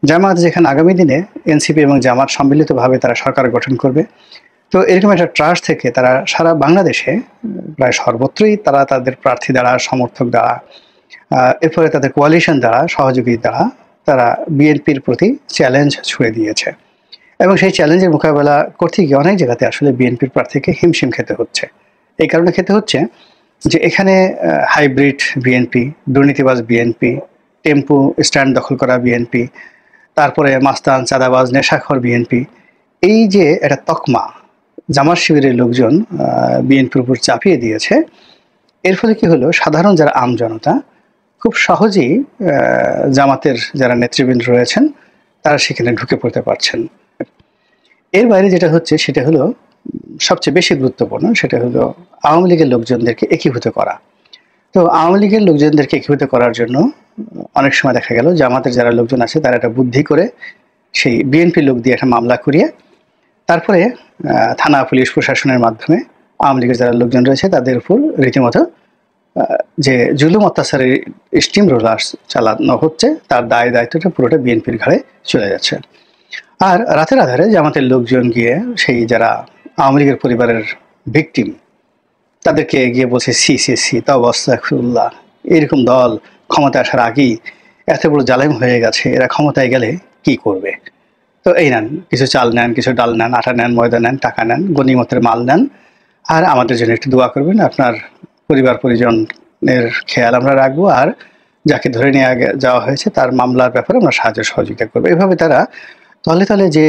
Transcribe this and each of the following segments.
জামায়াত যেখানে আগামী দিনে এনসিপি এবং জামাত সম্মিলিতভাবে তারা সরকার গঠন করবে। তো এরকম একটা ট্রাস্ট থেকে তারা সারা বাংলাদেশে প্রায় সর্বত্রই তারা তাদের প্রার্থী দ্বারা, সমর্থক দ্বারা, এরপরে তাদের কোয়ালিশন দ্বারা, সহযোগী দ্বারা তারা বিএনপির প্রতি চ্যালেঞ্জ ছুড়ে দিয়েছে এবং সেই চ্যালেঞ্জের মোকাবেলা করতে গিয়ে অনেক জায়গাতে আসলে বিএনপির প্রার্থীকে হিমশিম খেতে হচ্ছে। এই কারণে খেতে হচ্ছে যে এখানে হাইব্রিড বিএনপি, দুর্নীতিবাজ বিএনপি, টেম্পু স্ট্যান্ড দখল করা বিএনপি, তারপরে মাস্তান, চাঁদাবাজ, নেশাখোর বিএনপি, এই যে একটা তকমা জামাত শিবিরের লোকজন বিএনপির উপর চাপিয়ে দিয়েছে, এর ফলে কি হলো, সাধারণ যারা আমজনতা খুব সহজেই জামাতের যারা নেতৃবৃন্দ রয়েছেন তারা সেখানে ঢুকে পড়তে পারছেন। এর বাইরে যেটা হচ্ছে সেটা হলো সবচেয়ে বেশি গুরুত্বপূর্ণ, সেটা হলো আওয়ামী লীগের লোকজনদেরকে একীভূত করা। তো আওয়ামী লীগের লোকজনদেরকে একীভূত করার জন্য অনেক সময় দেখা গেল জামাতের যারা লোকজন আছে তারা একটা বুদ্ধি করে সেই বিএনপি লোক দিয়ে একটা মামলা করিয়ে তারপরে থানা, পুলিশ, প্রশাসনের মাধ্যমে আওয়ামী লীগের যারা লোকজন রয়েছে তাদের উপর রীতিমতো যে জুলুম অত্যাচারের স্টিম রোলার চালানো হচ্ছে, তার দায় দায়িত্বটা পুরোটা বিএনপির ঘাড়ে চলে যাচ্ছে। আর রাতের আধারে জামাতের লোকজন গিয়ে সেই যারা আওয়ামী লীগের পরিবারের ভিকটিম তাদেরকে গিয়ে বলছে সি সি সি তাওবাস্তাগফিরুল্লাহ, এরকম দল ক্ষমতায় আসার আগেই এত বড় জালেম হয়ে গেছে, এরা ক্ষমতায় গেলে কি করবে। তো এই নেন, কিছু চাল নেন, কিছু ডাল নেন, আটা নেন, ময়দা নেন, টাকা নেন, গনিমতের মাল নেন, আর আমাদের জন্য একটু দোয়া করবেন, আপনার পরিবার পরিজনের খেয়াল আমরা রাখবো, আর যাকে ধরে নিয়ে যাওয়া হয়েছে তার মামলার ব্যাপারে আমরা সাহায্য সহযোগিতা করবো। এভাবে তারা তলে তলে যে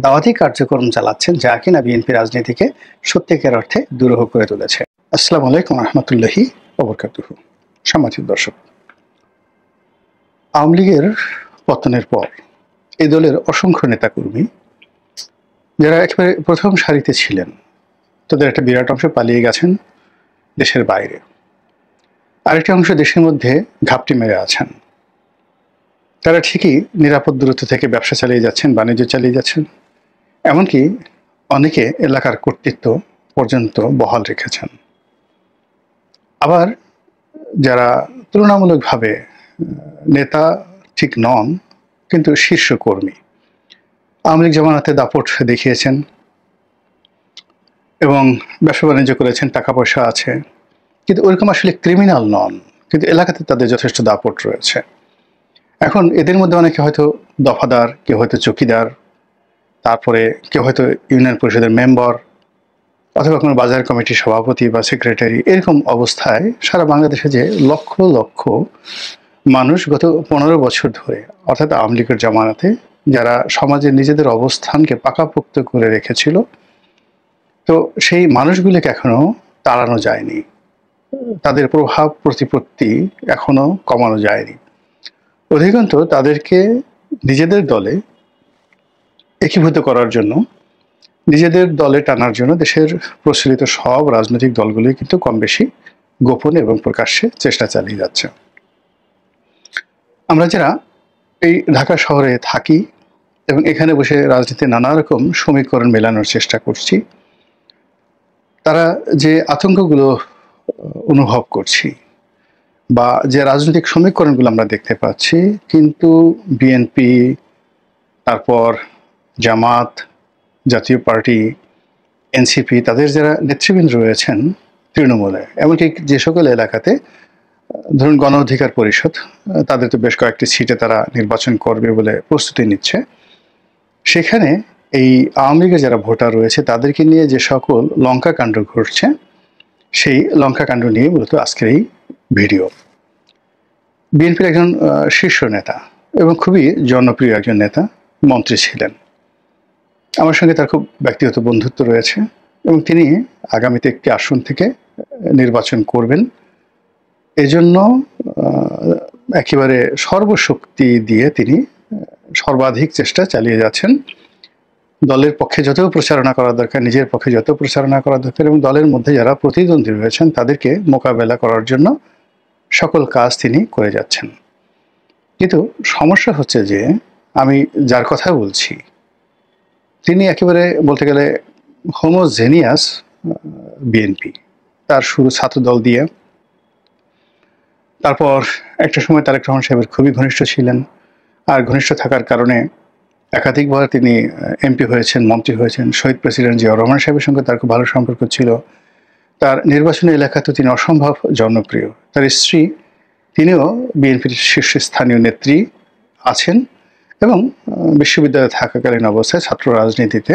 দাওয়াতি কার্যক্রম চালাচ্ছেন, যা কিনা বিএনপি রাজনীতিকে সত্যিকার অর্থে দুরূহ করে তুলেছে। আসসালামু আলাইকুম রহমতুল্লাহি ওয়া বারাকাতুহু। সম্মানিত দর্শক, আওয়ামী লীগের পতনের পর এই দলের অসংখ্য নেতাকর্মী যারা একেবারে প্রথম সারিতে ছিলেন তাদের একটা বিরাট অংশ পালিয়ে গেছেন দেশের বাইরে, আরেকটি অংশ দেশের মধ্যে ঘাপটি মেরে আছেন। তারা ঠিকই নিরাপদ দূরত্ব থেকে ব্যবসা চালিয়ে যাচ্ছেন, বাণিজ্য চালিয়ে যাচ্ছেন, এমনকি অনেকে এলাকার কর্তৃত্ব পর্যন্ত বহাল রেখেছেন। আবার যারা তুলনামূলকভাবে নেতা ঠিক নন কিন্তু শীর্ষ কর্মী, আওয়ামী লীগ জামানাতে দাপট দেখিয়েছেন এবং ব্যবসা বাণিজ্য করেছেন, টাকা পয়সা আছে, কিন্তু ওইরকম আসলে ক্রিমিনাল নন, কিন্তু এলাকাতে তাদের যথেষ্ট দাপট রয়েছে। এখন এদের মধ্যে অনেকে হয়তো দফাদার, কেউ হয়তো চৌকিদার, তারপরে কেউ হয়তো ইউনিয়ন পরিষদের মেম্বার অথবা কোনো বাজার কমিটির সভাপতি বা সেক্রেটারি। এরকম অবস্থায় সারা বাংলাদেশে যে লক্ষ লক্ষ মানুষ গত 15 বছর ধরে, অর্থাৎ আওয়ামী লীগের জামানাতে যারা সমাজে নিজেদের অবস্থানকে পাকাপোক্ত করে রেখেছিল, তো সেই মানুষগুলিকে এখনো তাড়ানো যায়নি, তাদের প্রভাব প্রতিপত্তি এখনো কমানো যায়নি। অধিকন্তু তাদেরকে নিজেদের দলে একীভূত করার জন্য, নিজেদের দলে টানার জন্য দেশের প্রচলিত সব রাজনৈতিক দলগুলি কিন্তু কম বেশি গোপনে এবং প্রকাশ্যে চেষ্টা চালিয়ে যাচ্ছে। আমরা যারা এই ঢাকা শহরে থাকি এবং এখানে বসে রাজনীতির নানা রকম সমীকরণ মেলানোর চেষ্টা করছি, তারা যে আতঙ্কগুলো অনুভব করছি বা যে রাজনৈতিক সমীকরণগুলো আমরা দেখতে পাচ্ছি, কিন্তু বিএনপি, তারপর জামাত, জাতীয় পার্টি, এনসিপি, তাদের যারা নেতৃবৃন্দ রয়েছেন তৃণমূলে, এমনকি যে সকল এলাকাতে ধরুন গণ অধিকার পরিষদ, তাদের তো বেশ কয়েকটি সিটে তারা নির্বাচন করবে বলে প্রস্তুতি নিচ্ছে, সেখানে এই আওয়ামী লীগের যারা ভোটার রয়েছে তাদেরকে নিয়ে যে সকল লঙ্কাকাণ্ড ঘটছে, সেই লঙ্কাকাণ্ড নিয়ে মূলত আজকের এই ভিডিও। বিএনপির একজন শীর্ষ নেতা এবং খুবই জনপ্রিয় একজন নেতা, মন্ত্রী ছিলেন। আমার সঙ্গে তার খুব ব্যক্তিগত বন্ধুত্ব রয়েছে এবং তিনি আগামীতে একটি আসন থেকে নির্বাচন করবেন। এজন্য একেবারে সর্বশক্তি দিয়ে তিনি সর্বাধিক চেষ্টা চালিয়ে যাচ্ছেন। দলের পক্ষে যত প্রচারণা করা দরকার, নিজের পক্ষে যত প্রচারণা করা দরকার এবং দলের মধ্যে যারা প্রতিদ্বন্দ্বী রয়েছেন তাদেরকে মোকাবেলা করার জন্য সকল কাজ তিনি করে যাচ্ছেন। কিন্তু সমস্যা হচ্ছে যে আমি যার কথা বলছি তিনি একেবারে বলতে গেলে হোমোজেনিয়াস বিএনপি। তার শুরু ছাত্রদল দিয়ে, তারপর একটা সময় তারেক রহমান সাহেবের খুবই ঘনিষ্ঠ ছিলেন, আর ঘনিষ্ঠ থাকার কারণে একাধিকবার তিনি এমপি হয়েছেন, মন্ত্রী হয়েছেন। শহীদ প্রেসিডেন্ট জিয়াউর রহমান সাহেবের সঙ্গে তার খুব ভালো সম্পর্ক ছিল। তার নির্বাচনী এলাকাতে তিনি অসম্ভব জনপ্রিয়। তার স্ত্রী, তিনিও বিএনপির শীর্ষস্থানীয় নেত্রী আছেন এবং বিশ্ববিদ্যালয়ে থাকাকালীন অবস্থায় ছাত্র রাজনীতিতে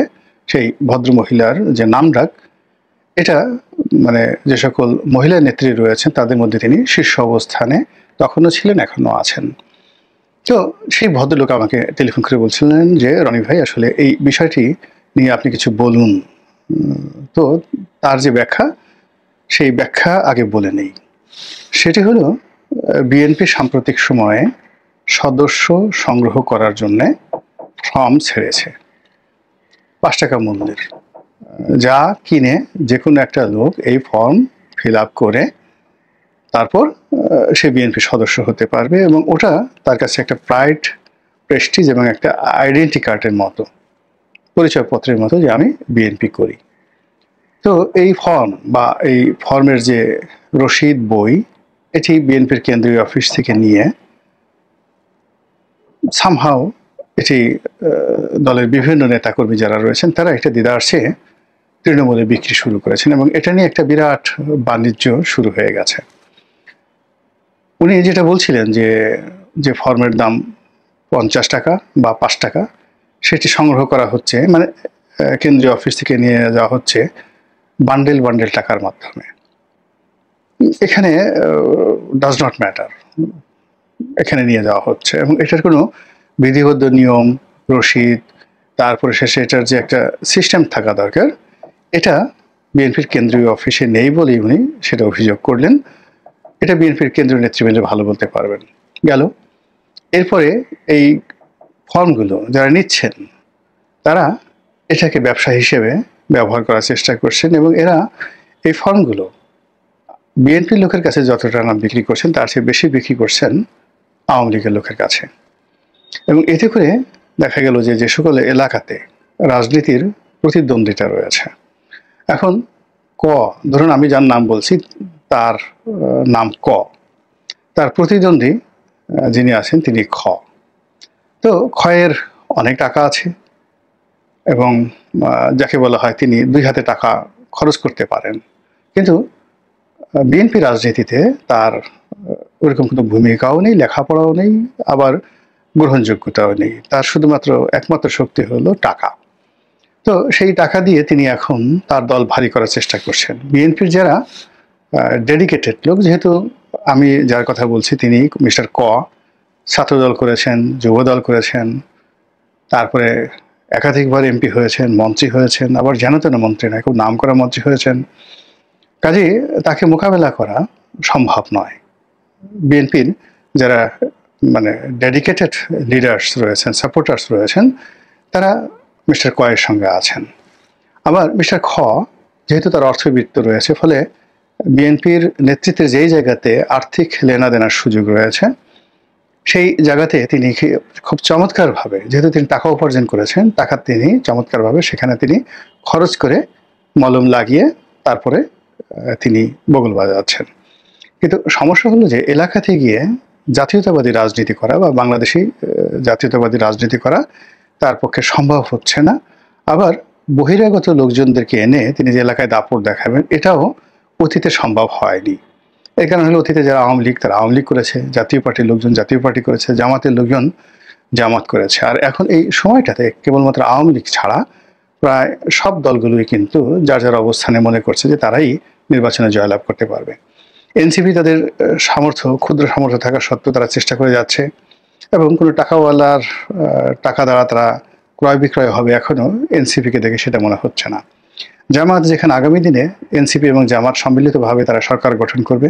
সেই ভদ্রমহিলার যে নামডাক, এটা মানে যে সকল মহিলা নেত্রী রয়েছেন তাদের মধ্যে তিনি শীর্ষ অবস্থানে তখনও ছিলেন, এখনও আছেন। তো সেই ভদ্রলোক আমাকে টেলিফোন করে বলছিলেন যে, রনি ভাই, আসলে এই বিষয়টি নিয়ে আপনি কিছু বলুন। তো তার যে ব্যাখ্যা, সেই ব্যাখ্যা আগে বলে নেই। সেটি হলো, বিএনপি সাম্প্রতিক সময়ে সদস্য সংগ্রহ করার জন্যে ফর্ম ছেড়েছে 5 টাকা মূল্যের, যা কিনে যে কোনো একটা লোক এই ফর্ম ফিল আপ করে তারপর সে বিএনপি সদস্য হতে পারবে এবং ওটা তার কাছে একটা প্রাইড, প্রেস্টিজ এবং একটা আইডেন্টি কার্ডের মতো, পরিচয়পত্রের মতো, যে আমি বিএনপি করি। তো এই ফর্ম বা এই ফর্মের যে রসিদ বই, এটি বিএনপির কেন্দ্রীয় অফিস থেকে নিয়ে সামহাও এটি দলের বিভিন্ন নেতাকর্মী যারা রয়েছেন তারা এটা দিদারসে তৃণমূলে বিক্রি শুরু করেছেন এবং এটা নিয়ে একটা বিরাট বাণিজ্য শুরু হয়ে গেছে। উনি যেটা বলছিলেন যে ফর্মের দাম 50 টাকা বা 5 টাকা, সেটি সংগ্রহ করা হচ্ছে, মানে কেন্দ্রীয় অফিস থেকে নিয়ে যাওয়া হচ্ছে বান্ডেল বান্ডেল টাকার মাধ্যমে। এখানে ডাজ নট ম্যাটার, এখানে নিয়ে যাওয়া হচ্ছে এবং এটার কোনো বিধিবদ্ধ নিয়ম, রসিদ, তারপরে শেষে এটার যে একটা সিস্টেম থাকা দরকার, এটা বিএনপির কেন্দ্রীয় অফিসে নেই বলেই উনি সেটা অভিযোগ করলেন। এটা বিএনপির কেন্দ্রীয় নেতৃবৃন্দ ভালো বলতে পারবেন। গেল। এরপরে এই ফর্মগুলো যারা নিচ্ছেন তারা এটাকে ব্যবসা হিসেবে ব্যবহার করার চেষ্টা করছেন এবং এরা এই ফর্মগুলো বিএনপির লোকের কাছে যতটা না বিক্রি করছেন তার চেয়ে বেশি বিক্রি করছেন আওয়ামী লীগের লোকের কাছে। এবং এতে করে দেখা গেল যে সকল এলাকাতে রাজনীতির প্রতিদ্বন্দ্বিতা রয়েছে। এখন ধরুন আমি যার নাম বলছি তার নাম তার প্রতিদ্বন্দ্বী যিনি আছেন তিনি তো ক্ষয়ের অনেক টাকা আছে এবং যাকে বলা হয় তিনি 2 হাতে টাকা খরচ করতে পারেন, কিন্তু বিএনপি রাজনীতিতে তার ওরকম কোনো ভূমিকাও নেই, লেখাপড়াও নেই, আবার গ্রহণযোগ্যতাও নেই। তার শুধুমাত্র একমাত্র শক্তি হলো টাকা। তো সেই টাকা দিয়ে তিনি এখন তার দল ভারী করার চেষ্টা করছেন। বিএনপির যারা ডেডিকেটেড লোক, যেহেতু আমি যার কথা বলছি তিনি মিস্টার ছাত্রদল করেছেন, যুবদল করেছেন, তারপরে একাধিকবার এমপি হয়েছেন, মন্ত্রী হয়েছেন, আবার যেন তেন মন্ত্রী নয়, খুব নাম করা মন্ত্রী হয়েছেন। কাজে তাকে মোকাবেলা করা সম্ভব নয়। বিএনপির যারা মানে ডেডিকেটেড লিডার্স রয়েছেন, সাপোর্টার্স রয়েছেন, তারা মিস্টার এর সঙ্গে আছেন। আবার মিস্টার যেহেতু তার অর্থবিত্ত রয়েছে, ফলে বিএনপির নেতৃত্বের যেই জায়গাতে আর্থিক লেনাদেনার সুযোগ রয়েছে সেই জায়গাতে তিনি খুব চমৎকারভাবে, যেহেতু তিনি টাকা উপার্জন করেছেন, টাকা তিনি চমৎকারভাবে সেখানে তিনি খরচ করে মলম লাগিয়ে তারপরে তিনি বগল বাজাচ্ছেন। কিন্তু সমস্যা হলো যে এলাকাতে গিয়ে জাতীয়তাবাদী রাজনীতি করা বা বাংলাদেশি জাতীয়তাবাদী রাজনীতি করা তার পক্ষে সম্ভব হচ্ছে না। আবার বহিরাগত লোকজনদেরকে এনে তিনি যে এলাকায় দাপট দেখাবেন, এটাও অতীতে সম্ভব হয়নি। এই কারণে হলো অতীতে যারা আওয়ামী লীগ তারা আওয়ামী লীগ করেছে, জাতীয় পার্টির লোকজন জাতীয় পার্টি করেছে, জামাতের লোকজন জামাত করেছে। আর এখন এই সময়টাতে কেবলমাত্র আওয়ামী লীগ ছাড়া প্রায় সব দলগুলোই কিন্তু যার যার অবস্থানে মনে করছে যে তারাই নির্বাচনে জয়লাভ করতে পারবে। এনসিপি তাদের ক্ষুদ্র সামর্থ্য থাকা সত্ত্বেও তারা চেষ্টা করে যাচ্ছে এবং কোনো টাকাওয়ালার টাকা দ্বারা তারা ক্রয় বিক্রয় হবে এখনও এনসিপিকে দেখে সেটা মনে হচ্ছে না। জামাত যেখানে আগামী দিনে এনসিপি এবং জামাত সম্মিলিতভাবে তারা সরকার গঠন করবে,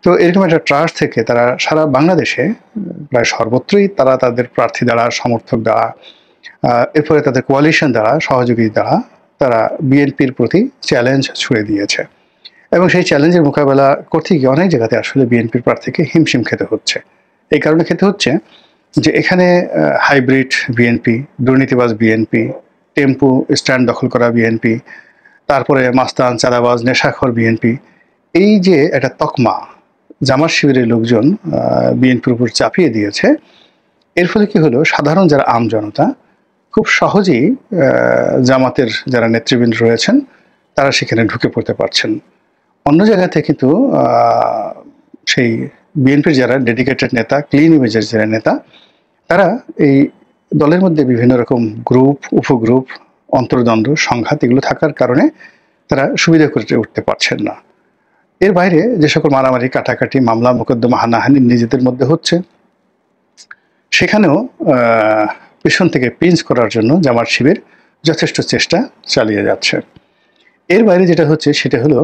তো এরকম একটা ট্রাস্ট থেকে তারা সারা বাংলাদেশে প্রায় সর্বত্রই তারা তাদের প্রার্থী দ্বারা, সমর্থক দ্বারা, এরপরে তাদের কোয়ালিশন দ্বারা, সহযোগী দ্বারা তারা বিএনপির প্রতি চ্যালেঞ্জ ছুড়ে দিয়েছে এবং সেই চ্যালেঞ্জের মোকাবেলা করতে গিয়ে অনেক জায়গাতে আসলে বিএনপির প্রার্থীকে হিমশিম খেতে হচ্ছে। এই কারণে খেতে হচ্ছে যে এখানে হাইব্রিড বিএনপি, দুর্নীতিবাজ বিএনপি, টেম্পু স্ট্যান্ড দখল করা বিএনপি, তারপরে মাস্তান, চাঁদাবাজ, নেশাখোর বিএনপি, এই যে একটা তকমা জামাত শিবিরের লোকজন বিএনপির উপর চাপিয়ে দিয়েছে, এর ফলে কি হলো, সাধারণ যারা জনতা খুব সহজেই জামাতের যারা নেতৃবৃন্দ রয়েছেন তারা সেখানে ঢুকে পড়তে পারছেন। অন্য জায়গাতে কিন্তু সেই বিএনপির যারা ডেডিকেটেড নেতা, ক্লিন ইমেজের যারা নেতা, তারা এই দলের মধ্যে বিভিন্ন রকম গ্রুপ, উপগ্রুপ, অন্তর্দ্বন্দ্ব, সংঘাত এগুলো থাকার কারণে তারা সুবিধা করে উঠতে পারছেন না। এর বাইরে যে সকল মারামারি, কাটাকাটি, মামলা মোকদ্দমা, হানাহানি নিজেদের মধ্যে হচ্ছে, সেখানেও পেছন থেকে পিঞ্চ করার জন্য জামাত শিবির যথেষ্ট চেষ্টা চালিয়ে যাচ্ছে। এর বাইরে যেটা হচ্ছে সেটা হলো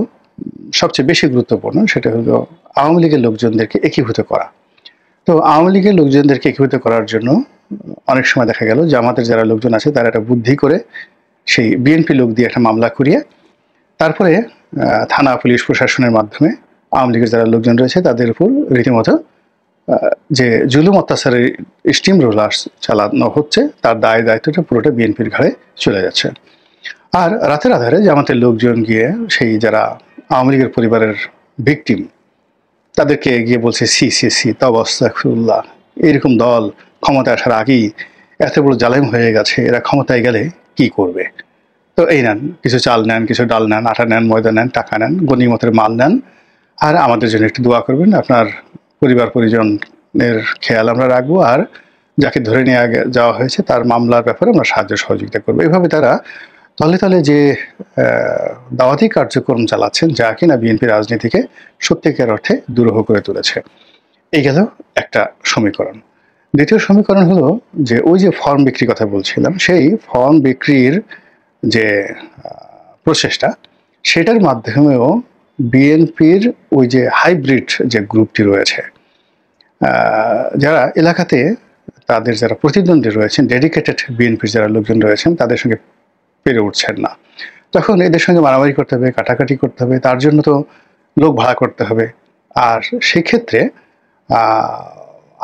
সবচেয়ে বেশি গুরুত্বপূর্ণ, সেটা হলো আওয়ামী লীগের লোকজনদেরকে একীভূত করা। তো আওয়ামী লীগের লোকজনদেরকে একীভূত করার জন্য অনেক সময় দেখা গেল জামাতের যারা লোকজন আছে তারা একটা বুদ্ধি করে সেই বিএনপি লোক দিয়ে একটা মামলা করিয়ে তারপরে থানা, পুলিশ, প্রশাসনের মাধ্যমে আওয়ামী লীগের যারা লোকজন রয়েছে তাদের উপর রীতিমতো যে জুলুম অত্যাচারের স্টিম রোলার চালানো হচ্ছে, তার দায় দায়িত্বটা পুরোটা বিএনপির ঘাড়ে চলে যাচ্ছে। আর রাতের আধারে জামাতের লোকজন গিয়ে সেই যারা আওয়ামী লীগের পরিবারের ভিকটিম তাদেরকে গিয়ে বলছে সি সি সি তাবাস্তাগফিরুল্লাহ, এরকম দল ক্ষমতায় আসার আগেই এত বড় জালেম হয়ে গেছে, এরা ক্ষমতায় গেলে কি করবে। তো এই নেন, কিছু চাল নেন, কিছু ডাল নেন, আটা নেন, ময়দা নেন, টাকা নেন, গনিমতের মাল নেন, আর আমাদের জন্য একটু দোয়া করবেন, আপনার পরিবার পরিজনের খেয়াল আমরা রাখবো, আর যাকে ধরে নিয়ে যাওয়া হয়েছে তার মামলার ব্যাপারে আমরা সাহায্য সহযোগিতা করবো। এইভাবে তারা তলে তলে যে দাওয়াতি কার্যক্রম চালাচ্ছেন, যা কিনা বিএনপি রাজনীতিকে সত্যিকার অর্থে দুরূহ করে তুলেছে। এই গেল একটা সমীকরণ। দ্বিতীয় সমীকরণ হলো যে ওই যে ফর্ম বিক্রির কথা বলছিলাম, সেই ফর্ম বিক্রির যে প্রচেষ্টা, সেটার মাধ্যমেও বিএনপির ওই যে হাইব্রিড যে গ্রুপটি রয়েছে, যারা এলাকাতে তাদের যারা প্রতিদ্বন্দ্বী রয়েছেন, ডেডিকেটেড বিএনপির যারা লোকজন রয়েছেন, তাদের সঙ্গে পেরে উঠছেন না, তখন এদের সঙ্গে মারামারি করতে হবে, কাটাকাটি করতে হবে, তার জন্য তো লোক ভাড়া করতে হবে। আর সেক্ষেত্রে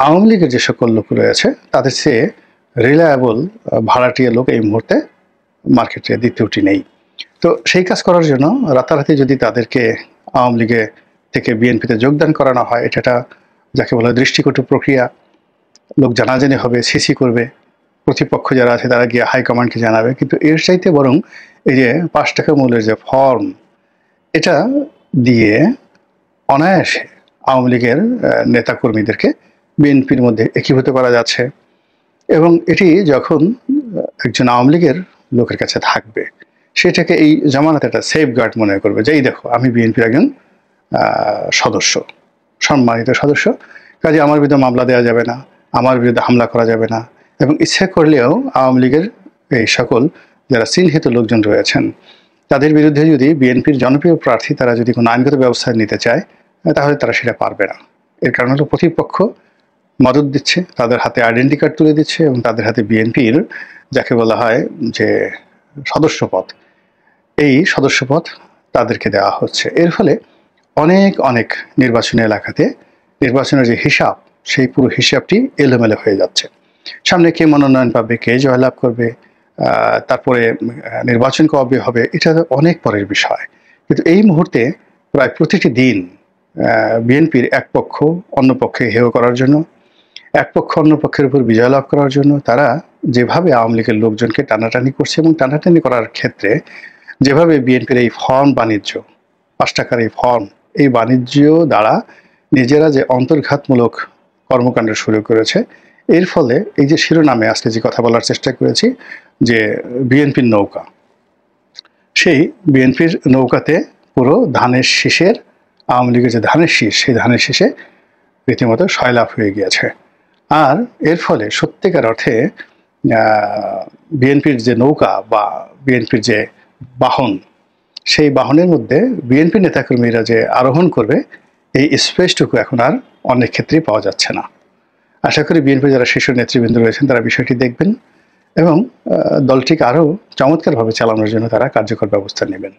আওয়ামী লীগের যে সকল লোক রয়েছে তাদের চেয়ে রিলায়েবল ভাড়াটিয়া লোক এই মুহূর্তে মার্কেটে দ্বিতীয়টি নেই। তো সেই কাজ করার জন্য রাতারাতি যদি তাদেরকে আওয়ামী লীগে থেকে বিএনপিতে যোগদান করানো হয়, এটা যাকে বলা দৃষ্টিকটু প্রক্রিয়া। লোক জানাজানি হবে, সিসি করবে, প্রতিপক্ষ যারা আছে তারা গিয়ে হাইকমান্ডকে জানাবে। কিন্তু এর চাইতে বরং এই যে 5 টাকা মূল্যের যে ফর্ম, এটা দিয়ে অনায়াসে আওয়ামী লীগের নেতাকর্মীদেরকে বিএনপির মধ্যে একীভূত করা যাচ্ছে। এবং এটি যখন একজন আওয়ামী লীগের লোকের কাছে থাকবে, সেটাকে এই জামানত একটা সেফ গার্ড মনে করবে যে এই দেখো আমি বিএনপির একজন সদস্য, সম্মানিত সদস্য, কাজে আমার বিরুদ্ধে মামলা দেওয়া যাবে না, আমার বিরুদ্ধে হামলা করা যাবে না। এবং ইচ্ছে করলেও আওয়ামী লীগের এই সকল যারা চিহ্নিত লোকজন রয়েছেন তাদের বিরুদ্ধে যদি বিএনপির জনপ্রিয় প্রার্থী তারা যদি কোনো আইনগত ব্যবস্থা নিতে চায়, তাহলে তারা সেটা পারবে না। এর কারণ হলো প্রতিপক্ষ মদত দিচ্ছে, তাদের হাতে আইডেন্টি কার্ড তুলে দিচ্ছে এবং তাদের হাতে বিএনপির যাকে বলা হয় যে সদস্যপদ, এই সদস্যপদ তাদেরকে দেওয়া হচ্ছে। এর ফলে অনেক অনেক নির্বাচনী এলাকাতে নির্বাচনের যে হিসাব, সেই পুরো হিসাবটি এলোমেলো হয়ে যাচ্ছে। সামনে কে মনোনয়ন পাবে, কে জয়লাভ করবে, তারপরে নির্বাচন কবে হবে, এটা অনেক পরের বিষয়। কিন্তু এই মুহূর্তে প্রায় প্রতিটি দিন বিএনপির এক পক্ষ অন্য পক্ষে হেয় করার জন্য, এক পক্ষ অন্য পক্ষের উপর বিজয় লাভ করার জন্য তারা যেভাবে আওয়ামী লীগের লোকজনকে টানাটানি করছে, এবং টানাটানি করার ক্ষেত্রে যেভাবে বিএনপির এই ফর্ম বাণিজ্য, 5 টাকার এই ফর্ম, এই বাণিজ্য দ্বারা নিজেরা যে অন্তর্ঘাতমূলক কর্মকাণ্ড শুরু করেছে, এর ফলে এই যে শিরোনামে আজকে যে কথা বলার চেষ্টা করেছি যে বিএনপির নৌকা, সেই বিএনপির নৌকাতে পুরো ধানের শীষের, আওয়ামী লীগের যে ধানের শীষ, সেই ধানের শীষে রীতিমতো সয়লাভ হয়ে গিয়েছে। আর এর ফলে সত্যিকার অর্থে বিএনপির যে নৌকা বা বিএনপির যে বাহন, সেই বাহনের মধ্যে বিএনপি নেতাকর্মীরা যে আরোহণ করবে, এই স্পেসটুকু এখন আর অনেক ক্ষেত্রেই পাওয়া যাচ্ছে না। আশা করি বিএনপির যারা শীর্ষ নেতৃবৃন্দ রয়েছেন তারা বিষয়টি দেখবেন এবং দলটিকে আরও চমৎকারভাবে চালানোর জন্য তারা কার্যকর ব্যবস্থা নেবেন।